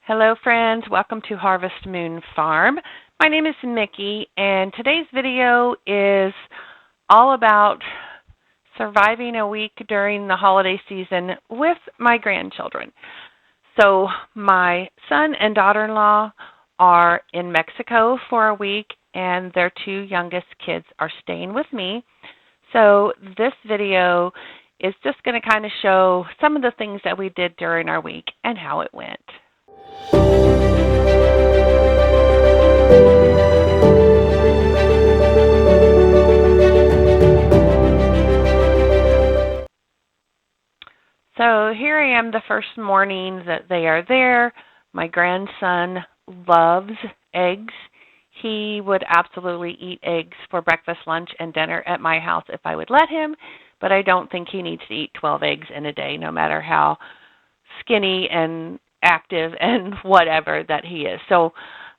Hello friends, welcome to Harvest Moon Farm. My name is Mickey and today's video is all about surviving a week during the holiday season with my grandchildren. So my son and daughter-in-law are in Mexico for a week and their two youngest kids are staying with me. So this video is just going to kind of show some of the things that we did during our week and how it went. So here I am the first morning that they are there. My grandson loves eggs. He would absolutely eat eggs for breakfast, lunch, and dinner at my house if I would let him, but I don't think he needs to eat 12 eggs in a day, no matter how skinny and active and whatever that he is. So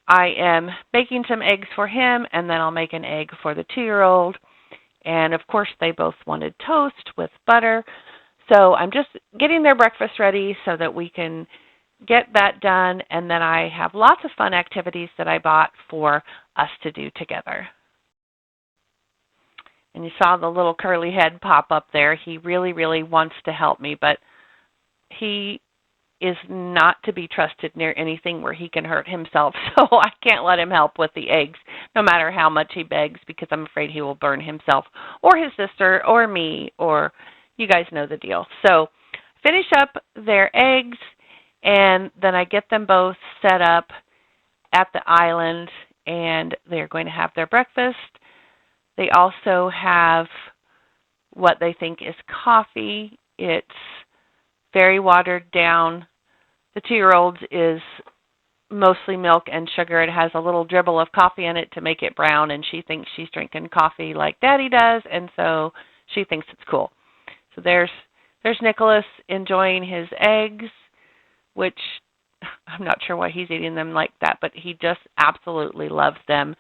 I am baking some eggs for him, and then I'll make an egg for the 2-year-old. And of course, they both wanted toast with butter. So I'm just getting their breakfast ready so that we can get that done. And then I have lots of fun activities that I bought for us to do together. And you saw the little curly head pop up there. He really wants to help me, but he is not to be trusted near anything where he can hurt himself. So I can't let him help with the eggs, no matter how much he begs, because I'm afraid he will burn himself or his sister or me, or you guys know the deal. So finish up their eggs, and then I get them both set up at the island, and they're going to have their breakfast. They also have what they think is coffee. It's very watered down. The 2-year-old's is mostly milk and sugar. It has a little dribble of coffee in it to make it brown, and she thinks she's drinking coffee like Daddy does, and so she thinks it's cool. So there's Nicholas enjoying his eggs, which I'm not sure why he's eating them like that, but he just absolutely loves them,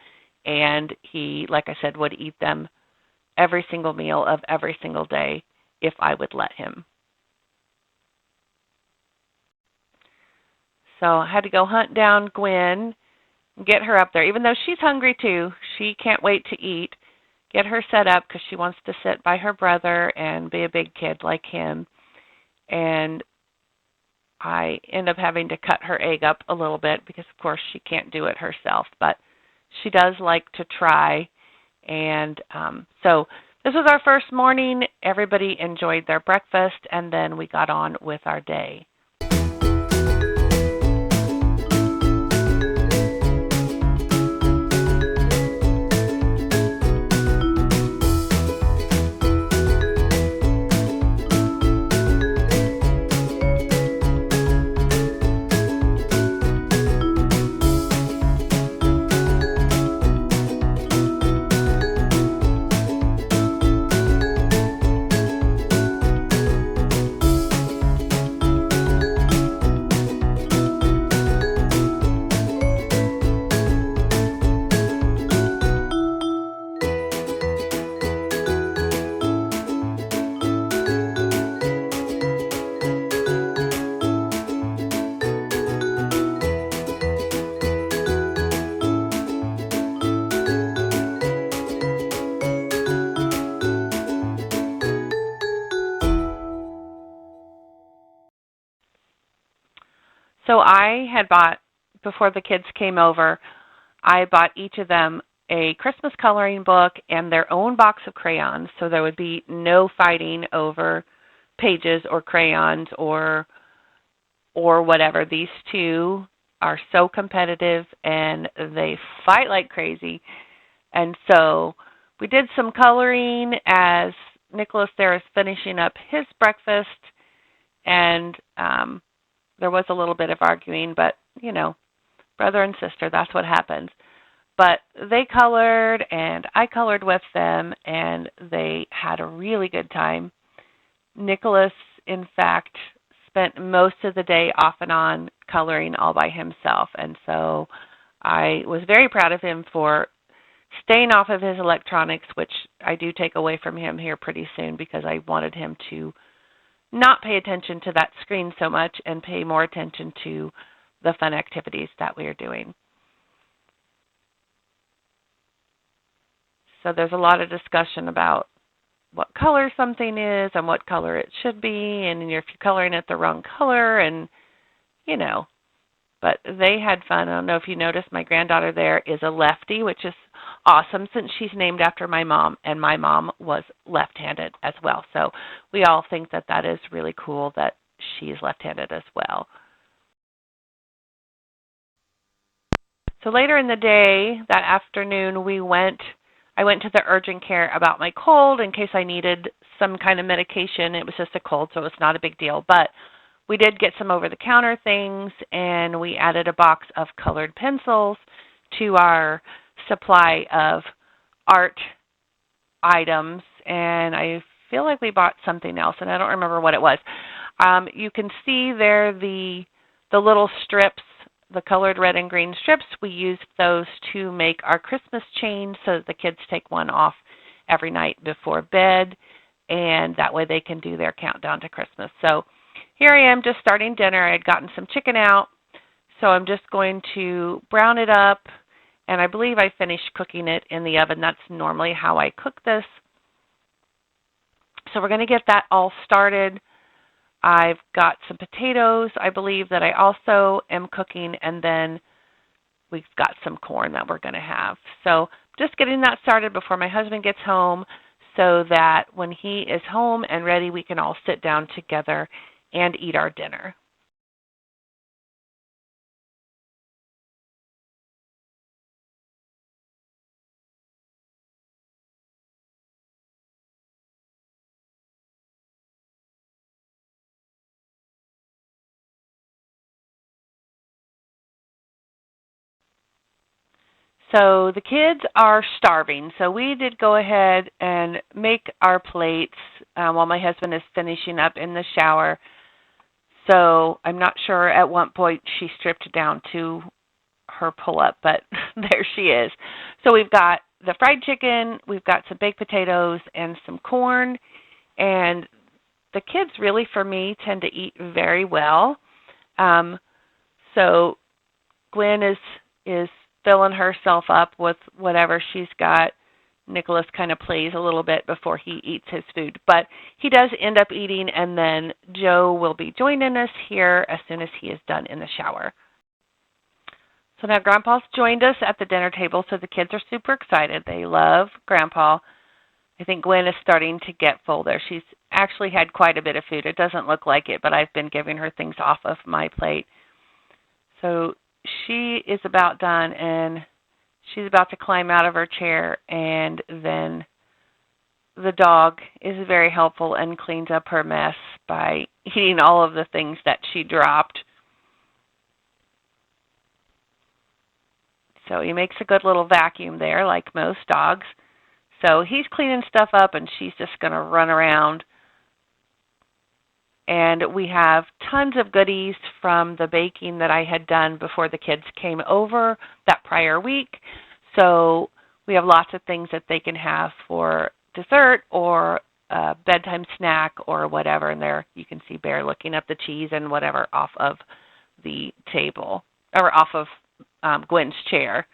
and he, like I said, would eat them every single meal of every single day if I would let him. So I had to go hunt down Gwen and get her up there, even though she's hungry too. She can't wait to eat. Get her set up because she wants to sit by her brother and be a big kid like him. And I end up having to cut her egg up a little bit because, of course, she can't do it herself. But she does like to try. And so this was our first morning. Everybody enjoyed their breakfast, and then we got on with our day. So I had bought, before the kids came over, I bought each of them a Christmas coloring book and their own box of crayons, so there would be no fighting over pages or crayons or whatever. These two are so competitive and they fight like crazy. And so we did some coloring as Nicholas there is finishing up his breakfast, and there was a little bit of arguing, but, you know, brother and sister, that's what happens. But they colored, and I colored with them, and they had a really good time. Nicholas, in fact, spent most of the day off and on coloring all by himself, and so I was very proud of him for staying off of his electronics, which I do take away from him here pretty soon because I wanted him to not pay attention to that screen so much and pay more attention to the fun activities that we are doing. So there's a lot of discussion about what color something is and what color it should be, and if you're coloring it the wrong color, and but they had fun. I don't know if you noticed, my granddaughter there is a lefty, which is awesome since she's named after my mom, and my mom was left-handed as well. So we all think that that is really cool that she is left-handed as well. So later in the day, that afternoon, I went to the urgent care about my cold in case I needed some kind of medication. It was just a cold, so it was not a big deal. But we did get some over-the-counter things, and we added a box of colored pencils to our supply of art items. And I feel like we bought something else, and I don't remember what it was. You can see there the little strips, the colored red and green strips. We used those to make our Christmas chain so that the kids take one off every night before bed, and that way they can do their countdown to Christmas. So here I am just starting dinner. I had gotten some chicken out, so I'm just going to brown it up, and I believe I finished cooking it in the oven. That's normally how I cook this. So we're going to get that all started. I've got some potatoes, I believe, that I also am cooking, and then we've got some corn that we're going to have. So just getting that started before my husband gets home so that when he is home and ready, we can all sit down together and eat our dinner. So the kids are starving, so we did go ahead and make our plates while my husband is finishing up in the shower. So I'm not sure at what point she stripped down to her pull-up, but there she is. So we've got the fried chicken, we've got some baked potatoes, and some corn. And the kids really, for me, tend to eat very well. So Gwen is filling herself up with whatever she's got. Nicholas kind of plays a little bit before he eats his food. But he does end up eating, and then Joe will be joining us here as soon as he is done in the shower. So now Grandpa's joined us at the dinner table, so the kids are super excited. They love Grandpa. I think Gwen is starting to get full there. She's actually had quite a bit of food. It doesn't look like it, but I've been giving her things off of my plate. So she is about done, and she's about to climb out of her chair, and then the dog is very helpful and cleans up her mess by eating all of the things that she dropped. So he makes a good little vacuum there, like most dogs. So he's cleaning stuff up, and she's just going to run around. And we have tons of goodies from the baking that I had done before the kids came over that prior week. So we have lots of things that they can have for dessert or a bedtime snack or whatever. And there you can see Bear looking up the cheese and whatever off of the table, or off of Gwen's chair.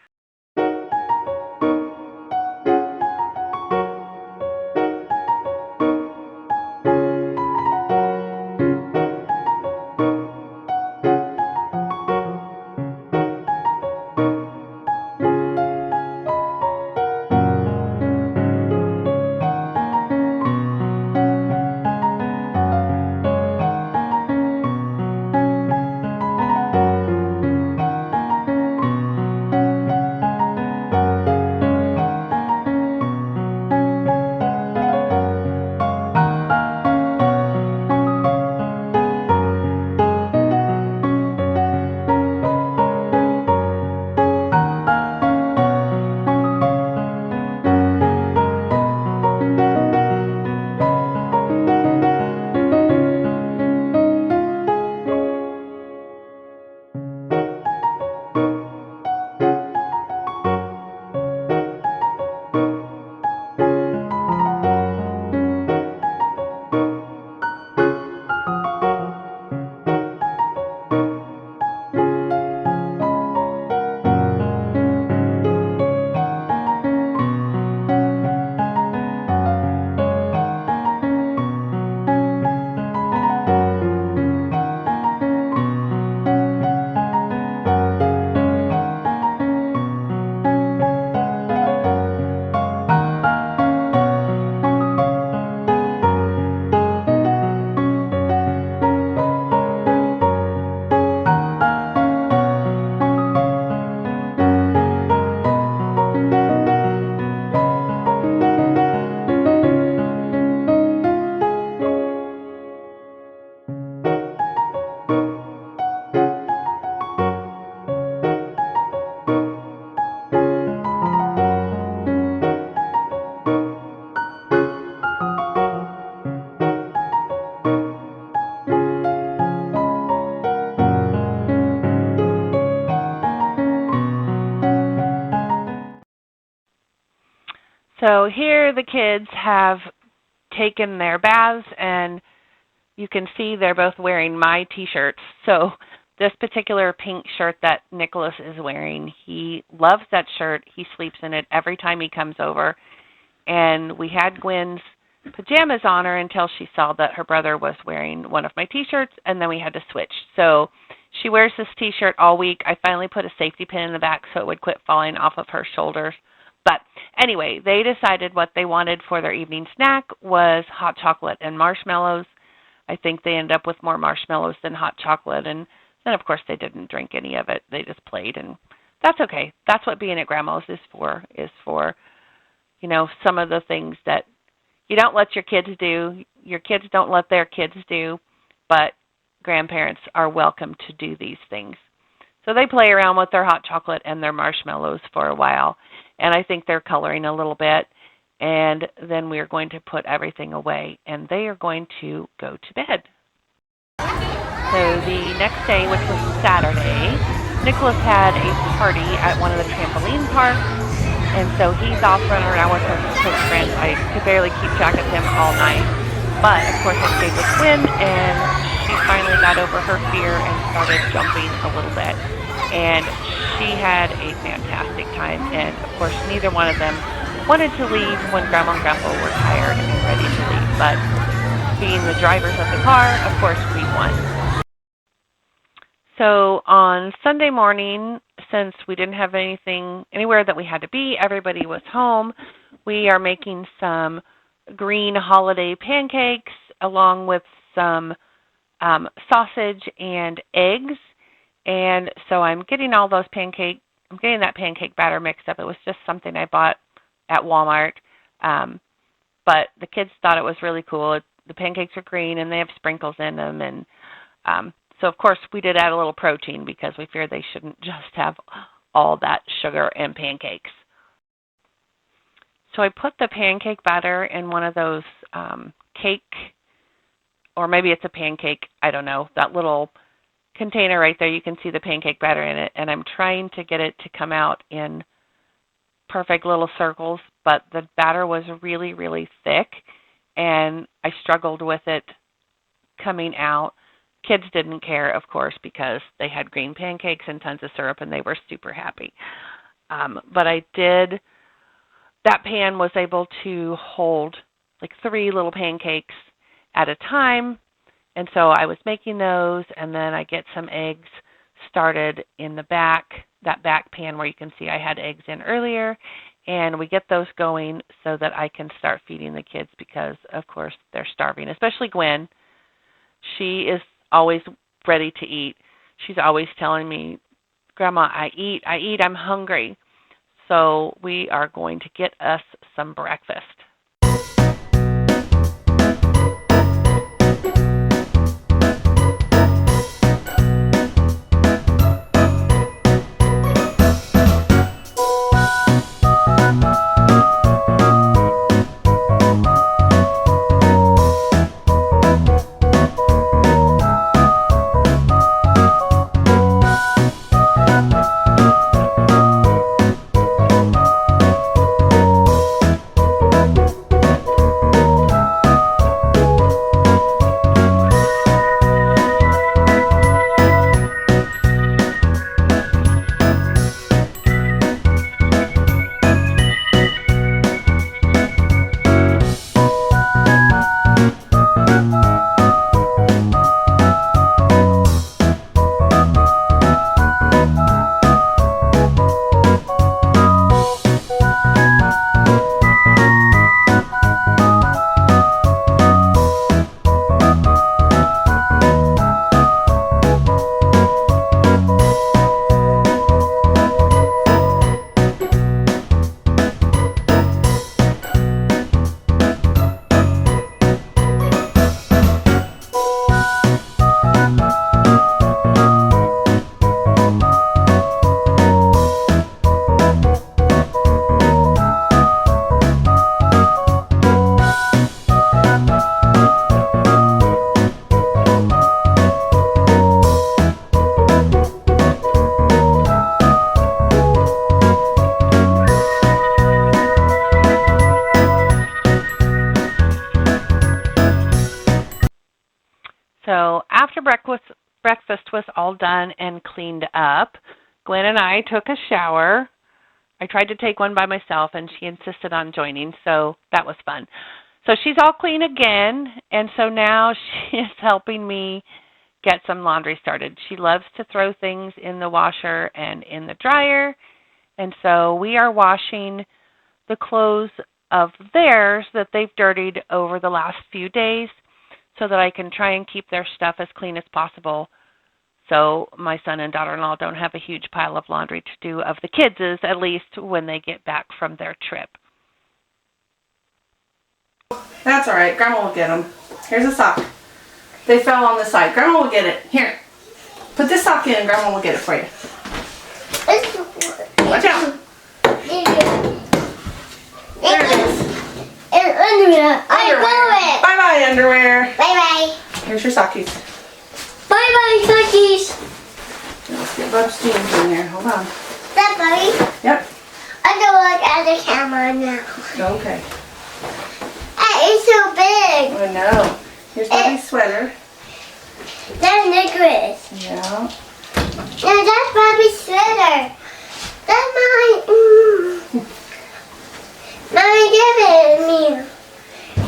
So here the kids have taken their baths, and you can see they're both wearing my t-shirts. So this particular pink shirt that Nicholas is wearing, he loves that shirt. He sleeps in it every time he comes over. And we had Gwen's pajamas on her until she saw that her brother was wearing one of my t-shirts, and then we had to switch. So she wears this t-shirt all week. I finally put a safety pin in the back so it would quit falling off of her shoulders. But anyway, they decided what they wanted for their evening snack was hot chocolate and marshmallows. I think they ended up with more marshmallows than hot chocolate, and then of course they didn't drink any of it. They just played, and that's okay. That's what being at Grandma's is for, you know, some of the things that you don't let your kids do, your kids don't let their kids do, but grandparents are welcome to do these things. So they play around with their hot chocolate and their marshmallows for a while, and I think they're coloring a little bit, and then we're going to put everything away, and they are going to go to bed. So the next day, which was Saturday, Nicholas had a party at one of the trampoline parks, and so he's off running around with his friends. I could barely keep track of him all night, but of course I stayed with Gwen, and she finally got over her fear and started jumping a little bit, and she had a fantastic time, and of course neither one of them wanted to leave when Grandma and Grandpa were tired and ready to leave, but being the drivers of the car, of course we won. So on Sunday morning, since we didn't have anywhere that we had to be, everybody was home, we are making some green holiday pancakes along with some sausage and eggs. And so I'm getting that pancake batter mixed up. It was just something I bought at Walmart. But the kids thought it was really cool. The pancakes are green and they have sprinkles in them, and so, of course, we did add a little protein because we feared they shouldn't just have all that sugar and pancakes. So I put the pancake batter in one of those cake, or maybe it's a pancake, I don't know, that little container right there. You can see the pancake batter in it, and I'm trying to get it to come out in perfect little circles, but the batter was really, really thick, and I struggled with it coming out. Kids didn't care, of course, because they had green pancakes and tons of syrup, and they were super happy. But that pan was able to hold like 3 little pancakes at a time, and so I was making those, and then I get some eggs started in the back, that back pan where you can see I had eggs in earlier, and we get those going so that I can start feeding the kids because, of course, they're starving, especially Gwen. She is always ready to eat. She's always telling me, Grandma, I eat, I'm hungry. So we are going to get us some breakfast. breakfast was all done and cleaned up, Gwen and I took a shower. I tried to take one by myself, and she insisted on joining, so that was fun. So she's all clean again, and so now she is helping me get some laundry started. She loves to throw things in the washer and in the dryer, and so we are washing the clothes of theirs that they've dirtied over the last few days so that I can try and keep their stuff as clean as possible so my son and daughter-in-law don't have a huge pile of laundry to do of the kids', at least when they get back from their trip. That's all right. Grandma will get them. Here's a sock. They fell on the side. Grandma will get it. Here. Put this sock in and Grandma will get it for you. Watch out. There it is. It's underwear. I got it. Bye-bye, underwear. Bye-bye. Here's your sockies. Bye-bye, cookies. Let's get Bub's jeans in there. Hold on. Is that Bubby? Yep. I can look at the camera now. Okay. It's so big. I know. Here's Bubby's sweater. That's Nicholas. Yeah. No, that's Bobby's sweater. That's mine. Mommy, give it to me.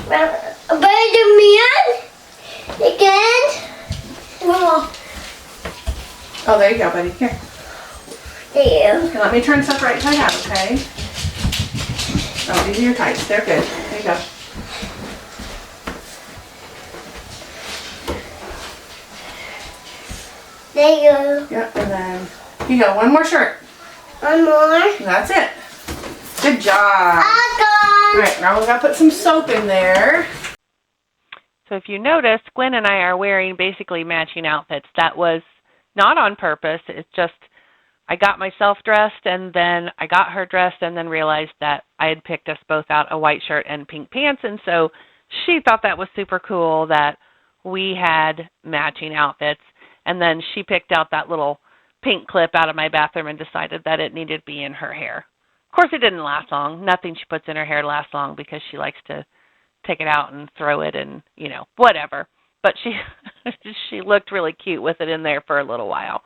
But me on again. Oh, there you go, buddy. Here. There you. Okay, let me turn stuff right side out, okay? Oh, these are your tights. They're good. There you go. There you go. Yep, and then here you go. One more shirt. One more. That's it. Good job. All right, now we've got to put some soap in there. So if you notice, Gwen and I are wearing basically matching outfits. That was not on purpose. It's just I got myself dressed, and then I got her dressed, and then realized that I had picked us both out a white shirt and pink pants, and so she thought that was super cool that we had matching outfits. And then she picked out that little pink clip out of my bathroom and decided that it needed to be in her hair. Of course, it didn't last long. Nothing she puts in her hair lasts long because she likes to take it out and throw it and, you know, whatever. But she looked really cute with it in there for a little while.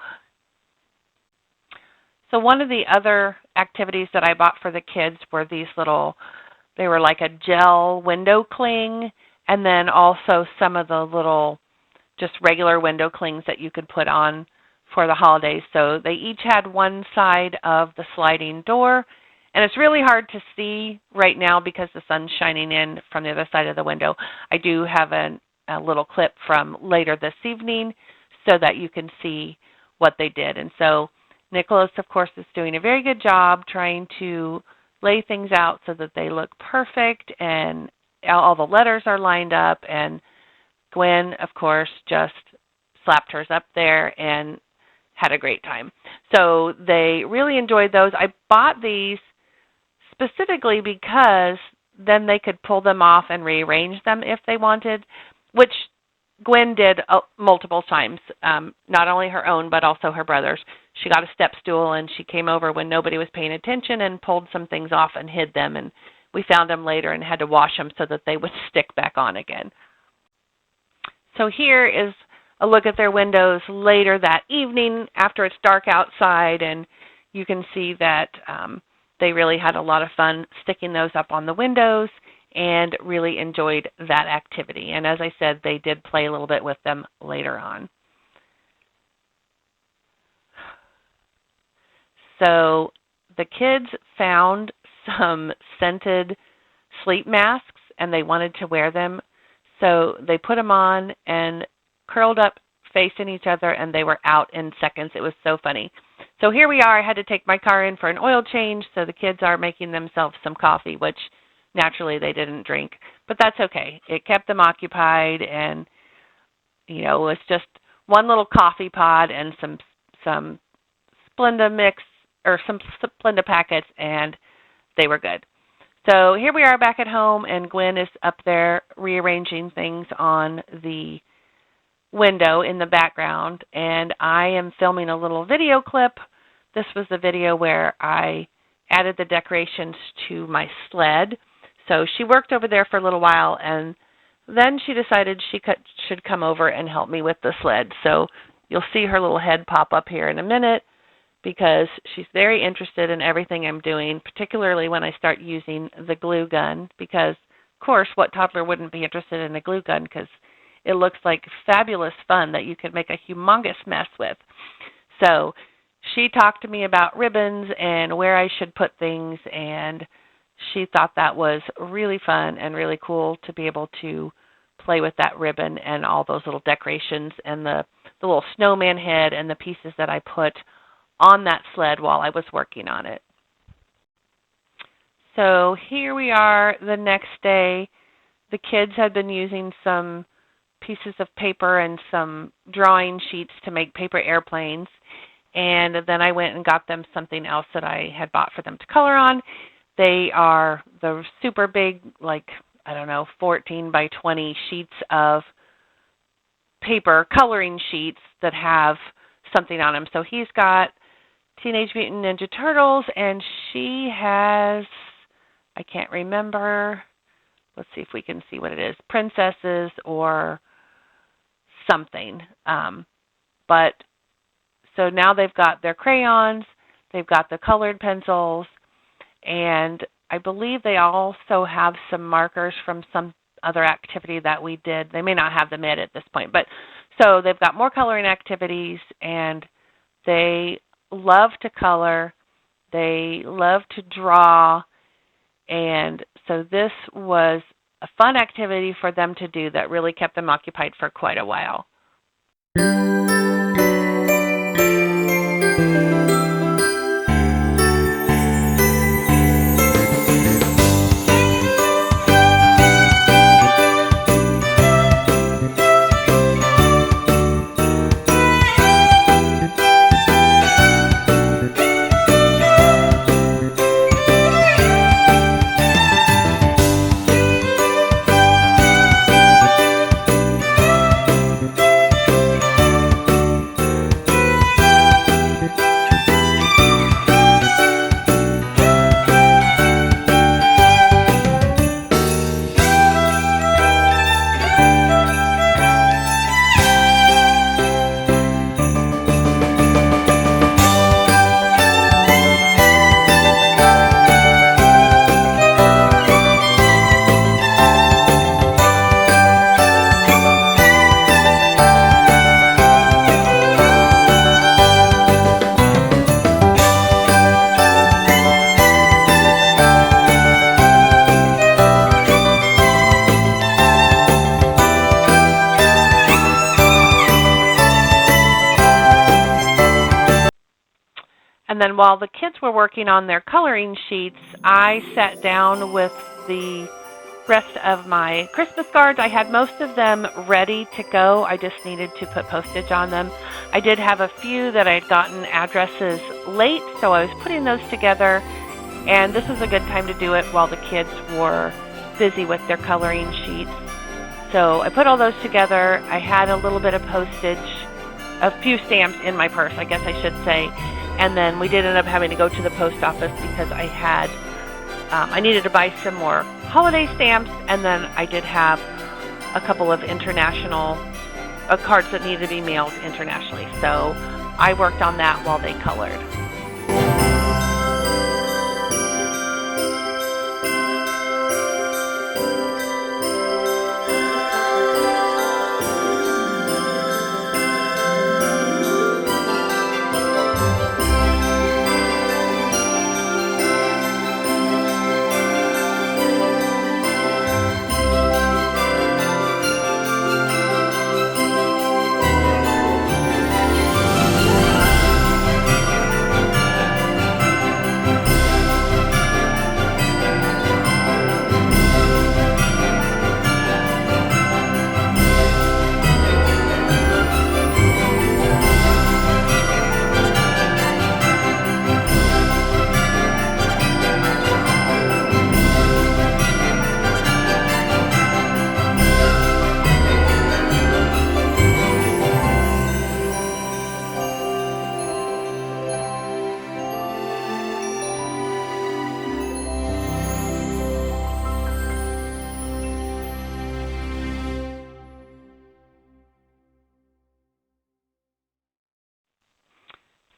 So one of the other activities that I bought for the kids were these little, they were like a gel window cling, and then also some of the little just regular window clings that you could put on for the holidays. So they each had one side of the sliding door, and it's really hard to see right now because the sun's shining in from the other side of the window. I do have a little clip from later this evening so that you can see what they did. And so Nicholas, of course, is doing a very good job trying to lay things out so that they look perfect and all the letters are lined up, and Gwen, of course, just slapped hers up there and had a great time. So they really enjoyed those. I bought these specifically because then they could pull them off and rearrange them if they wanted, which Gwen did multiple times, not only her own but also her brother's. She got a step stool and she came over when nobody was paying attention and pulled some things off and hid them, and we found them later and had to wash them so that they would stick back on again. So here is a look at their windows later that evening after it's dark outside, and you can see that they really had a lot of fun sticking those up on the windows and really enjoyed that activity. And as I said, they did play a little bit with them later on. So the kids found some scented sleep masks, and they wanted to wear them. So they put them on and curled up, facing each other, and they were out in seconds. It was so funny. So here we are. I had to take my car in for an oil change, so the kids are making themselves some coffee, which naturally they didn't drink. But that's okay. It kept them occupied, and, you know, it was just one little coffee pod and some Splenda mix, or some Splenda packets, and they were good. So here we are back at home, and Gwen is up there rearranging things on the window in the background, and I am filming a little video clip. This was the video where I added the decorations to my sled. So she worked over there for a little while, and then she decided she should come over and help me with the sled. So You'll see her little head pop up here in a minute because she's very interested in everything I'm doing, particularly when I start using the glue gun because, of course, what toddler wouldn't be interested in a glue gun because it looks like fabulous fun that you could make a humongous mess with. So she talked to me about ribbons and where I should put things, and she thought that was really fun and really cool to be able to play with that ribbon and all those little decorations and the little snowman head and the pieces that I put on that sled while I was working on it. So here we are the next day. The kids had been using some pieces of paper and some drawing sheets to make paper airplanes, and then I went and got them something else that I had bought for them to color on. They are the super big, like, I don't know, 14 by 20 sheets of paper, coloring sheets that have something on them. So he's got Teenage Mutant Ninja Turtles, and she has, I can't remember, let's see if we can see what it is, princesses or something. But so now they've got their crayons, they've got the colored pencils, and I believe they also have some markers from some other activity that we did. They may not have them yet at this point, but so they've got more coloring activities, and they love to color, they love to draw, and so this was a fun activity for them to do that really kept them occupied for quite a while. And then while the kids were working on their coloring sheets, I sat down with the rest of my Christmas cards. I had most of them ready to go. I just needed to put postage on them. I did have a few that I had gotten addresses late, so I was putting those together. And this was a good time to do it while the kids were busy with their coloring sheets. So I put all those together. I had a little bit of postage, a few stamps in my purse, I guess I should say. And then we did end up having to go to the post office because I needed to buy some more holiday stamps, and then I did have a couple of international cards that needed to be mailed internationally. So I worked on that while they colored.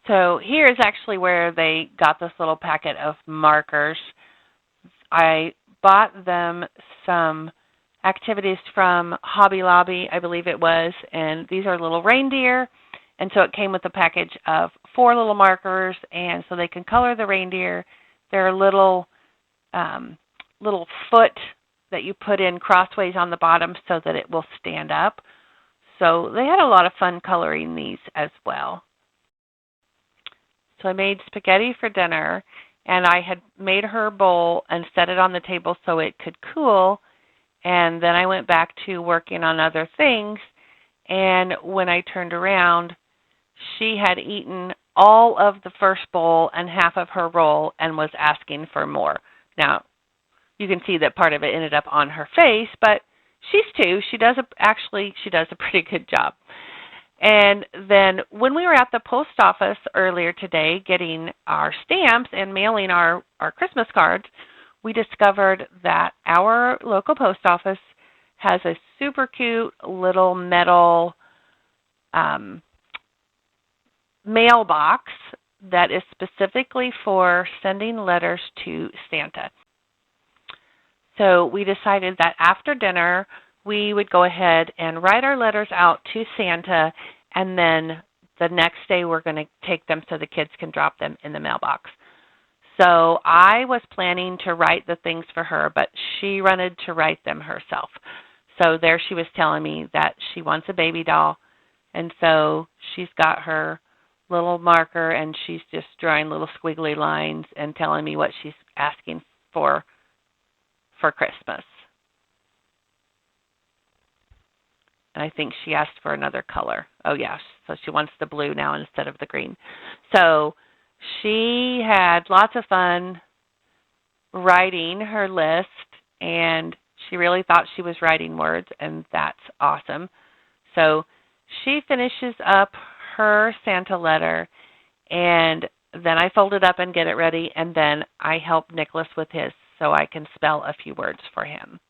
So here is actually where they got this little packet of markers. I bought them some activities from Hobby Lobby, I believe it was, and these are little reindeer. And so it came with a package of 4 little markers, and so they can color the reindeer. They're little foot that you put in crossways on the bottom so that it will stand up. So they had a lot of fun coloring these as well. So I made spaghetti for dinner, and I had made her a bowl and set it on the table so it could cool, and then I went back to working on other things, and when I turned around, she had eaten all of the first bowl and half of her roll and was asking for more. Now, you can see that part of it ended up on her face, but she's 2. She does a pretty good job. And then when we were at the post office earlier today getting our stamps and mailing our Christmas cards, we discovered that our local post office has a super cute little metal mailbox that is specifically for sending letters to Santa. So we decided that after dinner, we would go ahead and write our letters out to Santa, and then the next day we're going to take them so the kids can drop them in the mailbox. So I was planning to write the things for her, but she wanted to write them herself. So there she was telling me that she wants a baby doll, and so she's got her little marker, and she's just drawing little squiggly lines and telling me what she's asking for Christmas. And I think she asked for another color. Oh, yes. So she wants the blue now instead of the green. So she had lots of fun writing her list, and she really thought she was writing words, and that's awesome. So she finishes up her Santa letter, and then I fold it up and get it ready, and then I help Nicholas with his so I can spell a few words for him.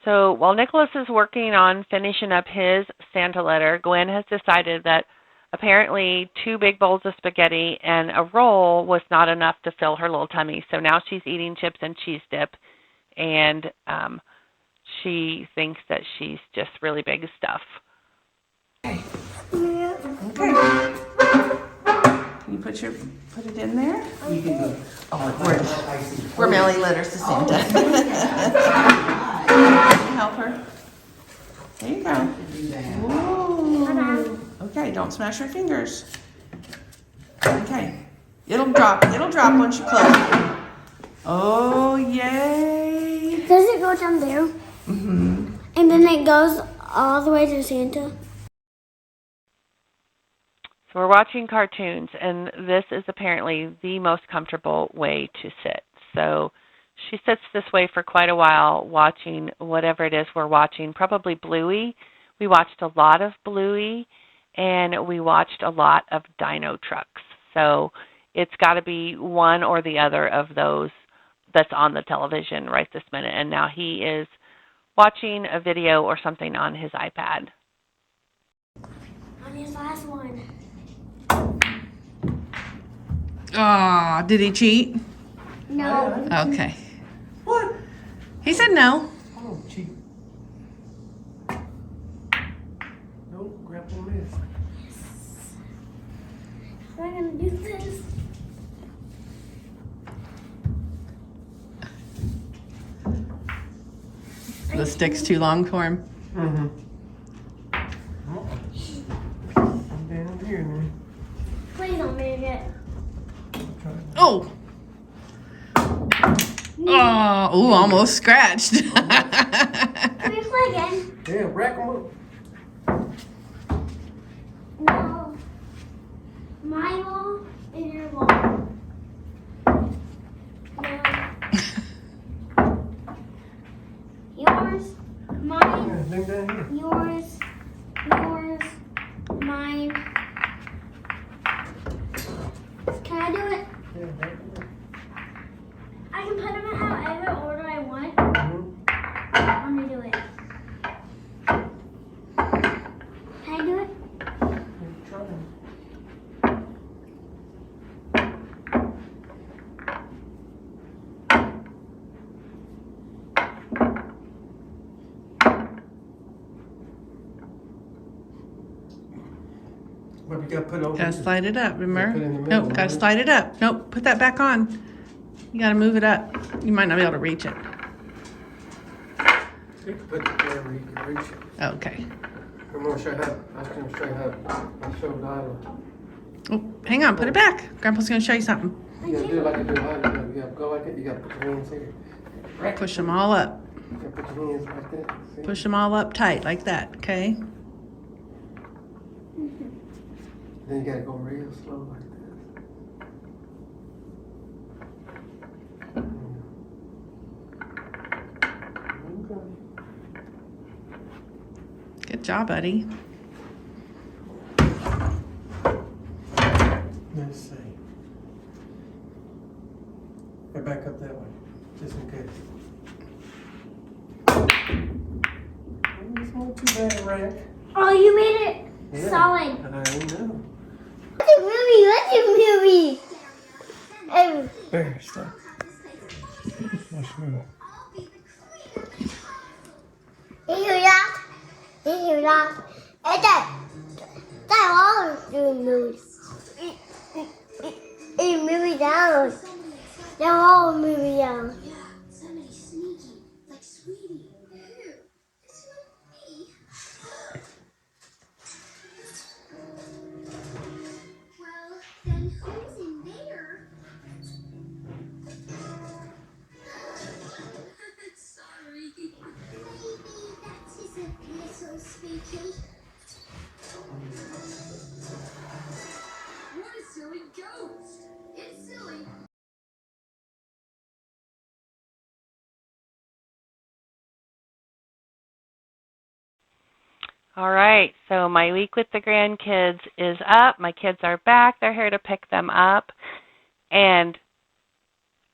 So while Nicholas is working on finishing up his Santa letter, Gwen has decided that apparently 2 big bowls of spaghetti and a roll was not enough to fill her little tummy. So now she's eating chips and cheese dip, and she thinks that she's just really big stuff. Okay. Okay. Can you put it in there? You can go. We're mailing letters to Santa. Can you help her? There you go. Ooh. Okay, don't smash your fingers. Okay. It'll drop once you close it. Oh, yay. Does it go down there? Mm-hmm. And then it goes all the way to Santa? So we're watching cartoons, and this is apparently the most comfortable way to sit. So she sits this way for quite a while watching whatever it is we're watching, probably Bluey. We watched a lot of Bluey, and we watched a lot of Dino Trucks. So it's got to be one or the other of those that's on the television right this minute. And now he is watching a video or something on his iPad. On his last one. Aw, did he cheat? No. Okay. What? He said no. Oh, cheap. No, grab one of this. We're gonna do this. The stick's too long for him. Mm-hmm. I'm down here now. Please don't move it. Oh! Oh, ooh, almost scratched. Can we play again? Yeah, rack 'em up. No. My wall and your wall. No. Yours, mine, Yeah, them down here. yours, mine. Can I do it? Yeah, rack 'em up. I can put them in however order I want. Mhm. I'm gonna do it. Can I do it? Keep trying. But you gotta put it over Gotta here. slide it up, remember? Put it in the middle, Nope, gotta right? slide it up. Nope, put that back on. You gotta move it up. You might not be able to reach it. You can put it there where you can reach it. Okay. I'm gonna show you how. I was gonna show you how. I'll show Lila. Oh, hang on, put it back. Grandpa's gonna show you something. You gotta do it like you do Lila. You gotta go like that. You gotta put your hands here. Push them all up. You gotta put your hands like that. See? Push them all up tight, like that, okay? Then you gotta go real slow like this. Okay. Good job, buddy. Let's see. Go back up that way, just in case. It's not too bad, rack. Oh, you made it Yeah. solid. I know. What's a movie? What's a movie? There, stop. Let's move. Did you hear that? Did you hear that? Hey, Dad. Dad, all doing movies. It's movie down. They're all movie down. Somebody sneaky, like Sweetie. Who? It's not me. Well, then who's in there? Sorry. Maybe that isn't little Spooky. What a silly ghost! It's silly. All right, so my week with the grandkids is up. My kids are back. They're here to pick them up. And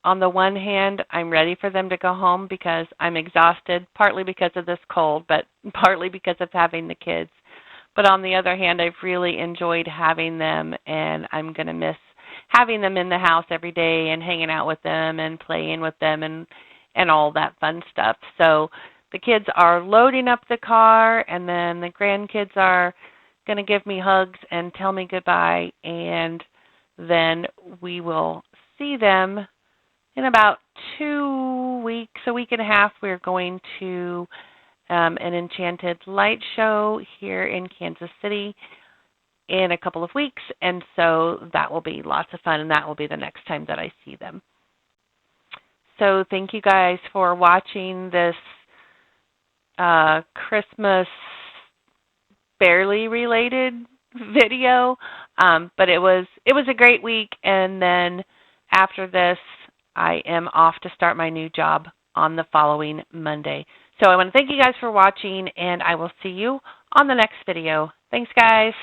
on the one hand, I'm ready for them to go home because I'm exhausted, partly because of this cold, but partly because of having the kids. But on the other hand, I've really enjoyed having them, and I'm going to miss having them in the house every day and hanging out with them and playing with them and all that fun stuff. So the kids are loading up the car, and then the grandkids are going to give me hugs and tell me goodbye, and then we will see them in about 2 weeks, a week and a half. We're going to an Enchanted Light show here in Kansas City in a couple of weeks, and so that will be lots of fun, and that will be the next time that I see them. So thank you guys for watching this Christmas barely related video, but it was a great week, and then after this I am off to start my new job on the following Monday. So I want to thank you guys for watching, and I will see you on the next video. Thanks, guys.